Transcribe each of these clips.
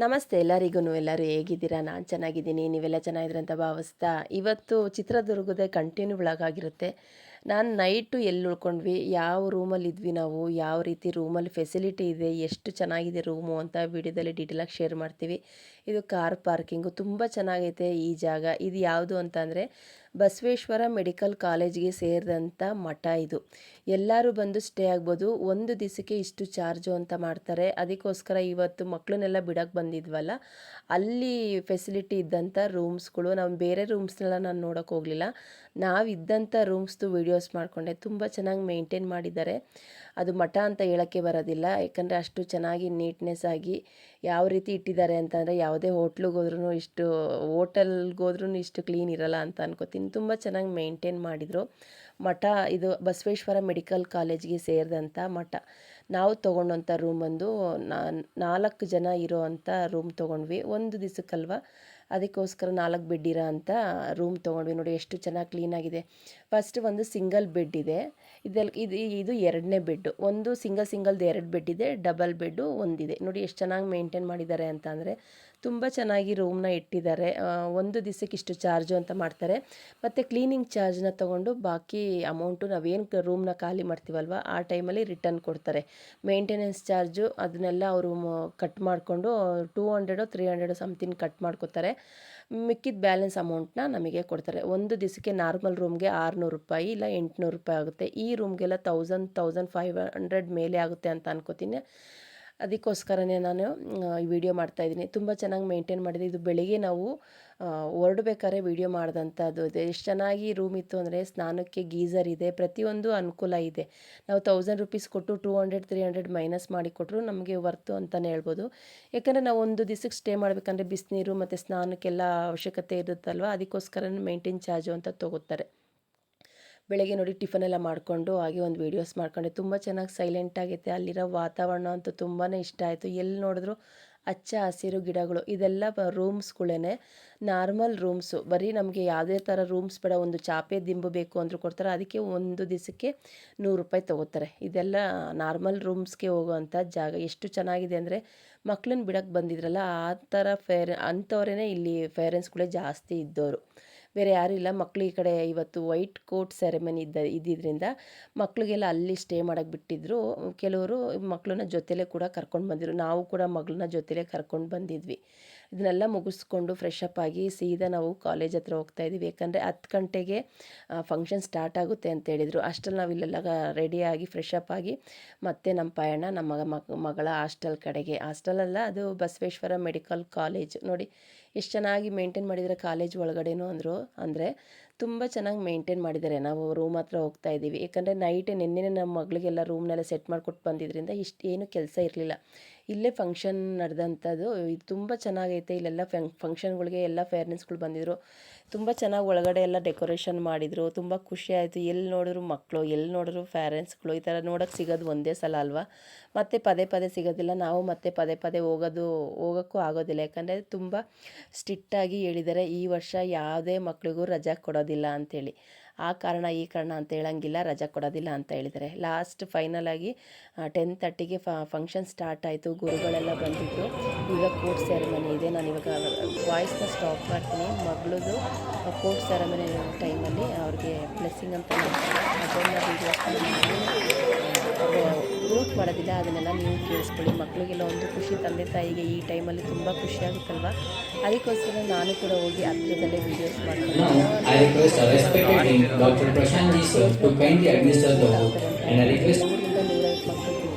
ನಮಸ್ತೆ ಎಲ್ಲರಿಗೂ. ಎಲ್ಲರೂ ಹೇಗಿದ್ದೀರಾ? ನಾನು ಚೆನ್ನಾಗಿದ್ದೀನಿ, ನೀವೆಲ್ಲ ಚೆನ್ನಾಗಿದ್ದೀರ ಅಂತ ಭಾವಿಸ್ತಾ ಇವತ್ತು ಚಿತ್ರದುರ್ಗದ ಕಂಟಿನ್ಯೂ ವ್ಲಾಗ್ ಆಗಿರುತ್ತೆ. ನಾನು ನೈಟು ಎಲ್ಲಿ ಉಳ್ಕೊಂಡ್ವಿ, ಯಾವ ರೂಮಲ್ಲಿ ಇದ್ವಿ, ನಾವು ಯಾವ ರೀತಿ ರೂಮಲ್ಲಿ ಫೆಸಿಲಿಟಿ ಇದೆ, ಎಷ್ಟು ಚೆನ್ನಾಗಿದೆ ರೂಮು ಅಂತ ವಿಡಿಯೋದಲ್ಲಿ ಡೀಟೇಲಾಗಿ ಶೇರ್ ಮಾಡ್ತೀವಿ. ಇದು ಕಾರ್ ಪಾರ್ಕಿಂಗು ತುಂಬ ಚೆನ್ನಾಗೈತೆ ಈ ಜಾಗ. ಇದು ಯಾವುದು ಅಂತಂದರೆ ಬಸವೇಶ್ವರ ಮೆಡಿಕಲ್ ಕಾಲೇಜಿಗೆ ಸೇರಿದಂಥ ಮಠ ಇದು. ಎಲ್ಲರೂ ಬಂದು ಸ್ಟೇ ಆಗ್ಬೋದು. ಒಂದು ದಿವಸಕ್ಕೆ ಇಷ್ಟು ಚಾರ್ಜು ಅಂತ ಮಾಡ್ತಾರೆ. ಅದಕ್ಕೋಸ್ಕರ ಇವತ್ತು ಮಕ್ಕಳನ್ನೆಲ್ಲ ಬಿಡೋಕ್ಕೆ ಬಂದಿದ್ವಲ್ಲ, ಅಲ್ಲಿ ಫೆಸಿಲಿಟಿ ಇದ್ದಂಥ ರೂಮ್ಸ್ಗಳು, ನಾವು ಬೇರೆ ರೂಮ್ಸ್ನೆಲ್ಲ ನಾನು ನೋಡೋಕ್ಕೆ ಹೋಗಲಿಲ್ಲ. ನಾವಿದ್ದಂಥ ರೂಮ್ಸ್ದು ವೀಡಿಯೋಸ್ ಮಾಡಿಕೊಂಡೆ. ತುಂಬ ಚೆನ್ನಾಗಿ ಮೇಂಟೈನ್ ಮಾಡಿದ್ದಾರೆ. ಅದು ಮಠ ಅಂತ ಹೇಳೋಕ್ಕೆ ಬರೋದಿಲ್ಲ, ಯಾಕಂದರೆ ಅಷ್ಟು ಚೆನ್ನಾಗಿ ನೀಟ್ನೆಸ್ ಆಗಿ ಯಾವ ರೀತಿ ಇಟ್ಟಿದ್ದಾರೆ ಅಂತಂದರೆ ಯಾವುದೇ ಹೋಟೆಲ್ಗೋದ್ರೂ ಇಷ್ಟು ಕ್ಲೀನ್ ಇರಲ್ಲ ಅಂತ ಅನ್ಕೋತೀನಿ. ತುಂಬ ಚೆನ್ನಾಗಿ ಮೇಂಟೈನ್ ಮಾಡಿದರು ಮಠ. ಇದು ಬಸವೇಶ್ವರ ಮೆಡಿಕಲ್ ಕಾಲೇಜ್ಗೆ ಸೇರಿದಂಥ ಮಠ. ನಾವು ತೊಗೊಂಡಂಥ ರೂಮ್ ಬಂದು 4 ಜನ ಇರೋ ಅಂಥ ರೂಮ್ ತೊಗೊಂಡ್ವಿ. ಒಂದು ದಿವಸಕ್ಕಲ್ವ, ಅದಕ್ಕೋಸ್ಕರ 4 ಬೆಡ್ ಇರೋ ಅಂಥ ರೂಮ್ ತೊಗೊಂಡ್ವಿ. ನೋಡಿ ಎಷ್ಟು ಚೆನ್ನಾಗಿ ಕ್ಲೀನಾಗಿದೆ. ಫಸ್ಟ್ ಒಂದು ಸಿಂಗಲ್ ಬೆಡ್ ಇದೆ, ಇದು ಎರಡನೇ ಬೆಡ್ಡು. ಒಂದು ಸಿಂಗಲ್ದು 2 ಬೆಡ್ ಇದೆ, ಡಬಲ್ ಬೆಡ್ಡು ಒಂದಿದೆ. ನೋಡಿ ಎಷ್ಟು ಚೆನ್ನಾಗಿ ಮೇಂಟೈನ್ ಮಾಡಿದ್ದಾರೆ ಅಂತ ಅಂದರೆ ತುಂಬ ಚೆನ್ನಾಗಿ ರೂಮ್ನ ಇಟ್ಟಿದ್ದಾರೆ. ಒಂದು ದಿವಸಕ್ಕೆ ಇಷ್ಟು ಚಾರ್ಜು ಅಂತ ಮಾಡ್ತಾರೆ. ಮತ್ತು ಕ್ಲೀನಿಂಗ್ ಚಾರ್ಜ್ನ ತೊಗೊಂಡು ಬಾಕಿ ಅಮೌಂಟು ನಾವೇನು ರೂಮ್ನ ಖಾಲಿ ಮಾಡ್ತೀವಲ್ವ ಆ ಟೈಮಲ್ಲಿ ರಿಟರ್ನ್ ಕೊಡ್ತಾರೆ. ಮೇಂಟೆನೆನ್ಸ್ ಚಾರ್ಜು ಅದನ್ನೆಲ್ಲ ಅವರು ಕಟ್ ಮಾಡಿಕೊಂಡು 200 300 ಸಮಥಿಂಗ್ ಕಟ್ ಮಾಡ್ಕೋತಾರೆ. ಮಿಕ್ಕಿದ ಬ್ಯಾಲೆನ್ಸ್ ಅಮೌಂಟ್ನ ನಮಗೆ ಕೊಡ್ತಾರೆ. ಒಂದು ದಿವಸಕ್ಕೆ ನಾರ್ಮಲ್ ರೂಮ್ಗೆ 600 ರೂಪಾಯಿ ಇಲ್ಲ 800 ರೂಪಾಯಿ ಆಗುತ್ತೆ. ಈ ರೂಮ್ಗೆಲ್ಲ 1500 ಮೇಲೆ ಆಗುತ್ತೆ ಅಂತ ಅನ್ಕೋತೀನಿ. ಅದಕ್ಕೋಸ್ಕರನೇ ನಾನು ಈ ವಿಡಿಯೋ ಮಾಡ್ತಾಯಿದ್ದೀನಿ. ತುಂಬ ಚೆನ್ನಾಗಿ ಮೇಂಟೈನ್ ಮಾಡಿದೆ. ಇದು ಬೆಳಿಗ್ಗೆ ನಾವು ಹೊರಡ್ಬೇಕಾದ್ರೆ ವಿಡಿಯೋ ಮಾಡಿದಂಥದ್ದು. ಎಷ್ಟು ಚೆನ್ನಾಗಿ ರೂಮ್ ಇತ್ತು ಅಂದರೆ ಸ್ನಾನಕ್ಕೆ ಗೀಝರ್ ಇದೆ, ಪ್ರತಿಯೊಂದು ಅನುಕೂಲ ಇದೆ. ನಾವು 1000 ರೂಪೀಸ್ ಕೊಟ್ಟು 200 300 ಮೈನಸ್ ಮಾಡಿ ಕೊಟ್ಟರು ನಮಗೆ ವರ್ತು ಅಂತಲೇ ಹೇಳ್ಬೋದು. ಯಾಕಂದರೆ ನಾವು ಒಂದು ದಿವಸಕ್ಕೆ ಸ್ಟೇ ಮಾಡಬೇಕಂದ್ರೆ ಬಿಸಿನೀರು ಮತ್ತು ಸ್ನಾನಕ್ಕೆಲ್ಲ ಅವಶ್ಯಕತೆ ಇರುತ್ತಲ್ವ, ಅದಕ್ಕೋಸ್ಕರ ಮೇಂಟೈನ್ ಚಾರ್ಜು ಅಂತ ತೊಗೋತಾರೆ. ಬೆಳಗ್ಗೆ ನೋಡಿ ಟಿಫನೆಲ್ಲ ಮಾಡಿಕೊಂಡು ಹಾಗೆ ಒಂದು ವೀಡಿಯೋಸ್ ಮಾಡ್ಕೊಂಡೆ. ತುಂಬ ಚೆನ್ನಾಗಿ ಸೈಲೆಂಟಾಗೈತೆ. ಅಲ್ಲಿರೋ ವಾತಾವರಣ ಅಂತೂ ತುಂಬಾ ಇಷ್ಟ ಆಯಿತು. ಎಲ್ಲಿ ನೋಡಿದ್ರು ಹಚ್ಚ ಹಸಿರು ಗಿಡಗಳು. ಇದೆಲ್ಲ ರೂಮ್ಸ್ಗಳೇ, ನಾರ್ಮಲ್ ರೂಮ್ಸು. ಬರೀ ನಮಗೆ ಯಾವುದೇ ಥರ ರೂಮ್ಸ್ ಬೇಡ, ಒಂದು ಚಾಪೆ ದಿಂಬು ಬೇಕು ಅಂದರೂ ಕೊಡ್ತಾರೆ. ಅದಕ್ಕೆ ಒಂದು ದಿವಸಕ್ಕೆ 100 ರೂಪಾಯಿ ತೊಗೋತಾರೆ. ಇದೆಲ್ಲ ನಾರ್ಮಲ್ ರೂಮ್ಸ್ಗೆ ಹೋಗೋವಂಥ ಜಾಗ. ಎಷ್ಟು ಚೆನ್ನಾಗಿದೆ ಅಂದರೆ ಮಕ್ಕಳನ್ನ ಬಿಡೋಕ್ಕೆ ಬಂದಿದ್ರಲ್ಲ ಆ ಥರ ಅಂಥವರೇ ಇಲ್ಲಿ ಪೇರೆಂಟ್ಸ್ಗಳೇ ಜಾಸ್ತಿ ಇದ್ದವರು, ಬೇರೆ ಯಾರೂ ಇಲ್ಲ. ಮಕ್ಕಳು ಈ ಕಡೆ ಇವತ್ತು ವೈಟ್ ಕೋಟ್ ಸೆರೆಮನಿ ಇದ್ದಿದ್ದರಿಂದ ಮಕ್ಕಳಿಗೆಲ್ಲ ಅಲ್ಲಿ ಸ್ಟೇ ಮಾಡೋಕ್ಕೆ ಬಿಟ್ಟಿದ್ದರು. ಕೆಲವರು ಮಕ್ಕಳನ್ನ ಜೊತೆಲೇ ಕೂಡ ಕರ್ಕೊಂಡು ಬಂದಿದ್ರು. ನಾವು ಕೂಡ ಮಗಳನ್ನ ಜೊತೆಲೇ ಕರ್ಕೊಂಡು ಬಂದಿದ್ವಿ. ಇದನ್ನೆಲ್ಲ ಮುಗಿಸ್ಕೊಂಡು ಫ್ರೆಶ್ ಅಪ್ ಆಗಿ ಸೀದಾ ನಾವು ಕಾಲೇಜ್ ಹತ್ರ ಹೋಗ್ತಾಯಿದ್ವಿ. ಯಾಕಂದರೆ 10 ಗಂಟೆಗೆ ಫಂಕ್ಷನ್ ಸ್ಟಾರ್ಟ್ ಆಗುತ್ತೆ ಅಂತ ಹೇಳಿದರು. ಅಷ್ಟರಲ್ಲಿ ನಾವು ಇಲ್ಲೆಲ್ಲ ರೆಡಿಯಾಗಿ ಫ್ರೆಶ್ ಅಪ್ ಆಗಿ ಮತ್ತೆ ನಮ್ಮ ಪಯಣ ನಮ್ಮ ಮಗಳ ಹಾಸ್ಟೆಲ್ ಕಡೆಗೆ. ಹಾಸ್ಟೆಲಲ್ಲ, ಅದು ಬಸವೇಶ್ವರ ಮೆಡಿಕಲ್ ಕಾಲೇಜ್. ನೋಡಿ ಎಷ್ಟು ಚೆನ್ನಾಗಿ ಮೇಂಟೈನ್ ಮಾಡಿದರೆ ಕಾಲೇಜ್ ಒಳಗಡೆನೂ ಅಂದರೆ ತುಂಬ ಚೆನ್ನಾಗಿ ಮೇಂಟೈನ್ ಮಾಡಿದ್ದಾರೆ. ನಾವು ರೂಮ್ ಹತ್ರ ಹೋಗ್ತಾ ಇದ್ದೀವಿ. ಯಾಕಂದರೆ ನೆನ್ನೆ ನಮ್ಮ ಮಗಳಿಗೆಲ್ಲ ರೂಮ್ನೆಲ್ಲ ಸೆಟ್ ಮಾಡಿಕೊಟ್ಟು ಬಂದಿದ್ದರಿಂದ ಏನು ಕೆಲಸ ಇರಲಿಲ್ಲ. ಇಲ್ಲೇ ಫಂಕ್ಷನ್ ನಡೆದಂಥದ್ದು. ಇದು ತುಂಬ ಚೆನ್ನಾಗೈತೆ. ಇಲ್ಲೆಲ್ಲ ಫಂಕ್ಷನ್ಗಳಿಗೆ ಎಲ್ಲ ಪೇರೆಂಟ್ಸ್ಗಳು ಬಂದಿದ್ದರು. ತುಂಬ ಚೆನ್ನಾಗಿ ಒಳಗಡೆ ಎಲ್ಲ ಡೆಕೋರೇಷನ್ ಮಾಡಿದರು. ತುಂಬ ಖುಷಿ ಆಯಿತು. ಎಲ್ಲಿ ನೋಡಿದ್ರು ಮಕ್ಕಳು, ಎಲ್ಲಿ ನೋಡಿದ್ರು ಪೇರೆಂಟ್ಸ್ಗಳು. ಈ ಥರ ನೋಡೋಕ್ಕೆ ಸಿಗೋದು ಒಂದೇ ಸಲ ಅಲ್ವಾ, ಮತ್ತು ಪದೇ ಸಿಗೋದಿಲ್ಲ. ನಾವು ಮತ್ತೆ ಪದೇ ಹೋಗೋಕ್ಕೂ ಆಗೋದಿಲ್ಲ. ಯಾಕಂದರೆ ತುಂಬ ಸ್ಟ್ರಿಕ್ಟಾಗಿ ಹೇಳಿದ್ದಾರೆ, ಈ ವರ್ಷ ಯಾವುದೇ ಮಕ್ಕಳಿಗೂ ರಜಾ ಕೊಡೋದಿಲ್ಲ ಅಂಥೇಳಿ. ಆ ಕಾರಣ ಈ ಕಾರಣ ಅಂತ ಹೇಳಂಗಿಲ್ಲ, ರಜಾ ಕೊಡೋದಿಲ್ಲ ಅಂತ ಹೇಳಿದ್ದಾರೆ. ಲಾಸ್ಟ್ ಫೈನಲಾಗಿ 10:30ಗೆ ಫಂಕ್ಷನ್ ಸ್ಟಾರ್ಟ್ ಆಯಿತು. ಗುರುಗಳೆಲ್ಲ ಬಂದಿದ್ದು. ಈಗ ಕೋರ್ಟ್ ಸೆರೆಮನಿ ಇದೆ. ನಾನು ಇವಾಗ ವಾಯ್ಸ್ನ ಸ್ಟಾಪ್ ಮಾಡ್ತೀನಿ. ಮಗಳದು ಕೋರ್ಟ್ ಸೆರೆಮನಿ ಟೈಮಲ್ಲಿ ಅವ್ರಿಗೆ ಬ್ಲೆಸ್ಸಿಂಗ್ ಅಂತ ಮಾಡ್ತಾರೆ. ಅದನ್ನು ಗ್ರೂಪ್ ಮಾಡೋದಿಲ್ಲ, ಅದನ್ನೆಲ್ಲ ನೀವು ಕೇಳಿಸ್ಕೊಳ್ಳಿ. ಮಕ್ಕಳಿಗೆಲ್ಲ ಒಂದು ಖುಷಿ, ತಂದೆ ತಾಯಿಗೆ ಈ ಟೈಮಲ್ಲಿ ತುಂಬ ಖುಷಿ ಆಗುತ್ತಲ್ವ. ಅದಕ್ಕೋಸ್ಕರ ನಾನು ಕೂಡ ಹೋಗಿ ಹತ್ತಿರದಲ್ಲೇ ವೀಡಿಯೋಸ್ ಮಾಡ್ತೀನಿ. Dr. Prashant ji sir to kindly administer the vote and I request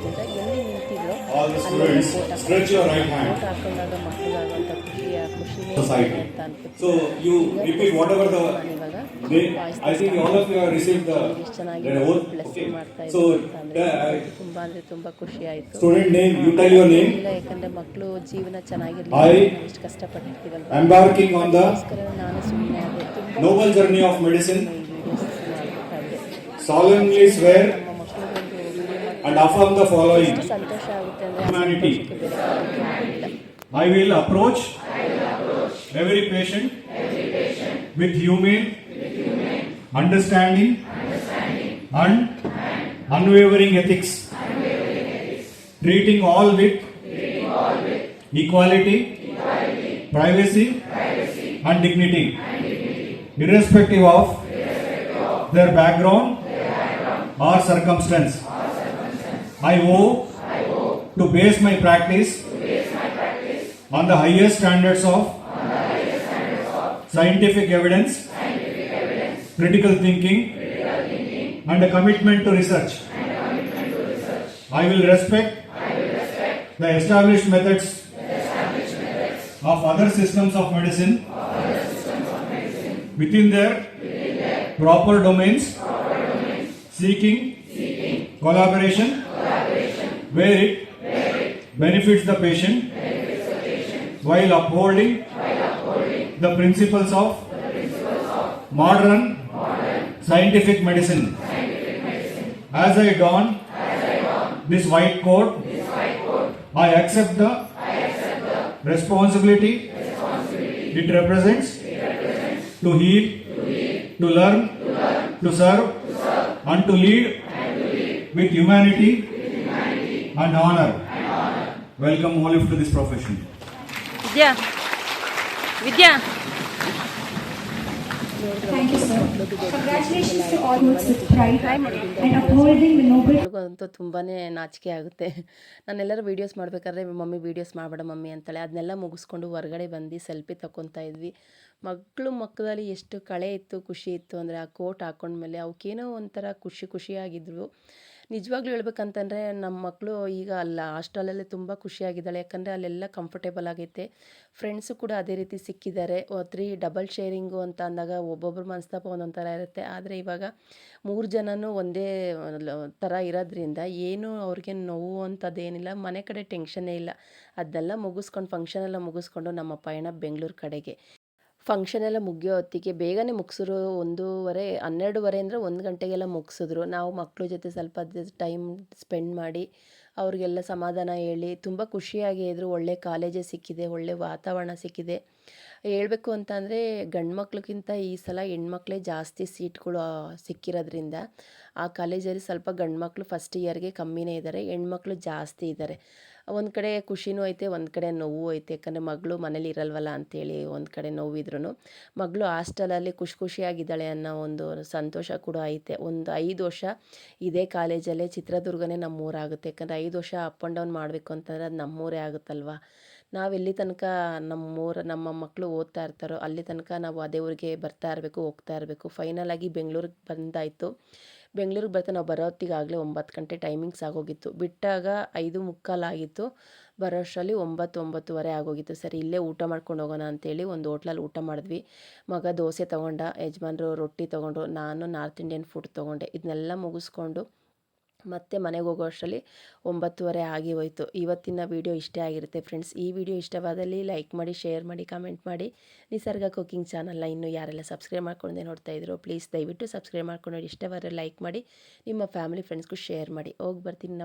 all the students stretch your right hand. Society. So you repeat whatever the name. I think all of you have received the oath. Okay. So ತುಂಬಾ ಖುಷಿ ಆಯಿತು. Student name, you tell your name. ಯಾಕಂದ್ರೆ ಮಕ್ಕಳು ಜೀವನ ಚೆನ್ನಾಗಿರಲಿ, ಎಷ್ಟು ಕಷ್ಟಪಟ್ಟಿರ್ತೀವಲ್ಲ. Embarking on the ನಾನು ಸುಮ್ಮನೆ noble journey of medicine. Solemnly swear and affirm the following. Humanity. I will approach every patient with humane, understanding and unwavering ethics, treating all with equality, privacy, and dignity, irrespective of their background or circumstance. I owe to base my practice on the highest standards of scientific evidence, critical thinking, and a commitment to research. I will respect the established methods of other systems of medicine within their proper domains, seeking collaboration where it benefits the patient while upholding the principles of modern scientific medicine. As I don this white coat, I accept the responsibility it represents to heal, to learn, to serve, and to lead with humanity and honor. Welcome Olive to this profession. Vidya Vidya Thank you, sir. Congratulations to all those with pride and upholding the noble. ಅಂತೂ ತುಂಬಾ ನಾಚಿಕೆ ಆಗುತ್ತೆ. ನಾನೆಲ್ಲರೂ videos ಮಾಡಬೇಕಾದ್ರೆ mummy videos ಮಾಡಬೇಡ mummy ಅಂತಾಳೆ. ಅದನ್ನೆಲ್ಲ ಮುಗಿಸ್ಕೊಂಡು ಹೊರಗಡೆ ಬಂದು ಸೆಲ್ಫಿ ತಗೊತಾ ಇದ್ವಿ. ಮಕ್ಕಳು ಮಕ್ಕಳಲ್ಲಿ ಎಷ್ಟು ಕಳೆ ಇತ್ತು, ಖುಷಿ ಇತ್ತು ಅಂದರೆ ಆ ಕೋಟ್ ಹಾಕೊಂಡ್ಮೇಲೆ ಅವಕ್ಕೇನೋ ಒಂಥರ ಖುಷಿಯಾಗಿದ್ವು. ನಿಜವಾಗ್ಲೂ ಹೇಳ್ಬೇಕಂತಂದರೆ ನಮ್ಮ ಮಕ್ಕಳು ಈಗ ಅಲ್ಲ ಹಾಸ್ಟೆಲಲ್ಲಿ ತುಂಬ ಖುಷಿಯಾಗಿದ್ದಾಳೆ. ಯಾಕಂದರೆ ಅಲ್ಲೆಲ್ಲ ಕಂಫರ್ಟೇಬಲ್ ಆಗೈತೆ. ಫ್ರೆಂಡ್ಸು ಕೂಡ ಅದೇ ರೀತಿ ಸಿಕ್ಕಿದ್ದಾರೆ. 3 ಡಬಲ್ ಶೇರಿಂಗು ಅಂತ ಅಂದಾಗ ಒಬ್ಬೊಬ್ಬರ ಮನಸ್ತಾಪ ಒಂದೊಂದು ಥರ ಇರುತ್ತೆ. ಆದರೆ ಇವಾಗ 3 ಜನನೂ ಒಂದೇ ಥರ ಇರೋದ್ರಿಂದ ಏನು ಅವ್ರಿಗೆ ನೋವು ಅಂಥದ್ದೇನಿಲ್ಲ. ಮನೆ ಕಡೆ ಟೆನ್ಷನ್ನೇ ಇಲ್ಲ. ಅದನ್ನೆಲ್ಲ ಮುಗಿಸ್ಕೊಂಡು ಫಂಕ್ಷನೆಲ್ಲ ಮುಗಿಸ್ಕೊಂಡು ನಮ್ಮ ಪಯಣ ಬೆಂಗಳೂರು ಕಡೆಗೆ. ಫಂಕ್ಷನ್ ಎಲ್ಲ ಮುಗಿಯೋ ಹೊತ್ತಿಗೆ ಬೇಗನೆ ಮುಗಿಸಿದ್ರು. 1:30 12:30 ಅಂದರೆ 1 ಗಂಟೆಗೆಲ್ಲ ಮುಗಿಸಿದ್ರು. ನಾವು ಮಕ್ಕಳ ಜೊತೆ ಸ್ವಲ್ಪ ಟೈಮ್ ಸ್ಪೆಂಡ್ ಮಾಡಿ ಅವ್ರಿಗೆಲ್ಲ ಸಮಾಧಾನ ಹೇಳಿ ತುಂಬ ಖುಷಿಯಾಗಿ ಇದ್ರು. ಒಳ್ಳೆ ಕಾಲೇಜೇ ಸಿಕ್ಕಿದೆ, ಒಳ್ಳೆ ವಾತಾವರಣ ಸಿಕ್ಕಿದೆ. ಹೇಳಬೇಕು ಅಂತ ಅಂದರೆ ಗಂಡು ಮಕ್ಳಿಗಿಂತ ಈ ಸಲ ಹೆಣ್ಮಕ್ಳೇ ಜಾಸ್ತಿ ಸೀಟ್ಗಳು ಸಿಕ್ಕಿರೋದ್ರಿಂದ ಆ ಕಾಲೇಜಲ್ಲಿ ಸ್ವಲ್ಪ ಗಂಡು ಮಕ್ಕಳು ಫಸ್ಟ್ ಇಯರ್ಗೆ ಕಮ್ಮಿನೇ ಇದ್ದಾರೆ, ಹೆಣ್ಮಕ್ಳು ಜಾಸ್ತಿ ಇದ್ದಾರೆ. ಒಂದು ಕಡೆ ಖುಷಿನೂ ಐತೆ, ಒಂದು ಕಡೆ ನೋವು ಐತೆ. ಯಾಕಂದರೆ ಮಗಳು ಮನೇಲಿ ಇರಲ್ವಲ್ಲ ಅಂಥೇಳಿ ಒಂದು ಕಡೆ ನೋವಿದ್ರೂ ಮಗಳು ಹಾಸ್ಟೆಲಲ್ಲಿ ಖುಷಿಯಾಗಿದ್ದಾಳೆ ಅನ್ನೋ ಒಂದು ಸಂತೋಷ ಕೂಡ ಐತೆ. ಒಂದು 5 ವರ್ಷ ಇದೇ ಕಾಲೇಜಲ್ಲೇ, ಚಿತ್ರದುರ್ಗನೇ ನಮ್ಮೂರಾಗುತ್ತೆ. ಯಾಕಂದರೆ 5 ವರ್ಷ ಅಪ್ ಆ್ಯಂಡ್ ಡೌನ್ ಮಾಡಬೇಕು ಅಂತಂದರೆ ಅದು ನಮ್ಮೂರೇ ಆಗುತ್ತಲ್ವ. ನಾವೆಲ್ಲಿ ತನಕ ನಮ್ಮ ಮಕ್ಕಳು ಓದ್ತಾ ಇರ್ತಾರೋ ಅಲ್ಲಿ ತನಕ ನಾವು ಅದೇ ಊರಿಗೆ ಬರ್ತಾ ಇರಬೇಕು, ಹೋಗ್ತಾ ಇರಬೇಕು. ಫೈನಲಾಗಿ ಬೆಂಗಳೂರಿಗೆ ಬಂದಾಯಿತು. ಬೆಂಗಳೂರಿಗೆ ಬರ್ತಾ ನಾವು ಬರೋ ಹೊತ್ತಿಗಾಗಲೇ 9 ಗಂಟೆ ಟೈಮಿಂಗ್ಸ್ ಆಗೋಗಿತ್ತು. ಬಿಟ್ಟಾಗ 5:45 ಆಗಿತ್ತು. ಬರೋ ಅಷ್ಟರಲ್ಲಿ 9:30 ಆಗೋಗಿತ್ತು. ಸರಿ ಇಲ್ಲೇ ಊಟ ಮಾಡ್ಕೊಂಡು ಹೋಗೋಣ ಅಂತೇಳಿ ಒಂದು ಹೋಟ್ಲಲ್ಲಿ ಊಟ ಮಾಡಿದ್ವಿ. ಮಗ ದೋಸೆ ತೊಗೊಂಡ, ಯಜಮಾನ್ರು ರೊಟ್ಟಿ ತೊಗೊಂಡ್ರು, ನಾನು ನಾರ್ತ್ ಇಂಡಿಯನ್ ಫುಡ್ ತೊಗೊಂಡೆ. ಇದನ್ನೆಲ್ಲ ಮುಗಿಸ್ಕೊಂಡು ಮತ್ತೆ ಮನೆಗೆ ಹೋಗೋ ಅಷ್ಟರಲ್ಲಿ 9:30 ಆಗಿ ಹೋಯಿತು. ಇವತ್ತಿನ ವೀಡಿಯೋ ಇಷ್ಟೇ ಆಗಿರುತ್ತೆ ಫ್ರೆಂಡ್ಸ್. ಈ ವಿಡಿಯೋ ಇಷ್ಟವಾದಲ್ಲಿ ಲೈಕ್ ಮಾಡಿ, ಶೇರ್ ಮಾಡಿ, ಕಮೆಂಟ್ ಮಾಡಿ. ನಿಸರ್ಗ ಕುಕಿಂಗ್ ಚಾನಲ್ನ ಇನ್ನೂ ಯಾರೆಲ್ಲ ಸಬ್ಸ್ಕ್ರೈಬ್ ಮಾಡ್ಕೊಂಡೆ ನೋಡ್ತಾ ಇದ್ರು ಪ್ಲೀಸ್ ದಯವಿಟ್ಟು ಸಬ್ಸ್ಕ್ರೈಬ್ ಮಾಡ್ಕೊಂಡು ಇಷ್ಟವಾದರೆ ಲೈಕ್ ಮಾಡಿ, ನಿಮ್ಮ ಫ್ಯಾಮಿಲಿ ಫ್ರೆಂಡ್ಸ್ಗೂ ಶೇರ್ ಮಾಡಿ. ಹೋಗಿ ಬರ್ತೀನಿ.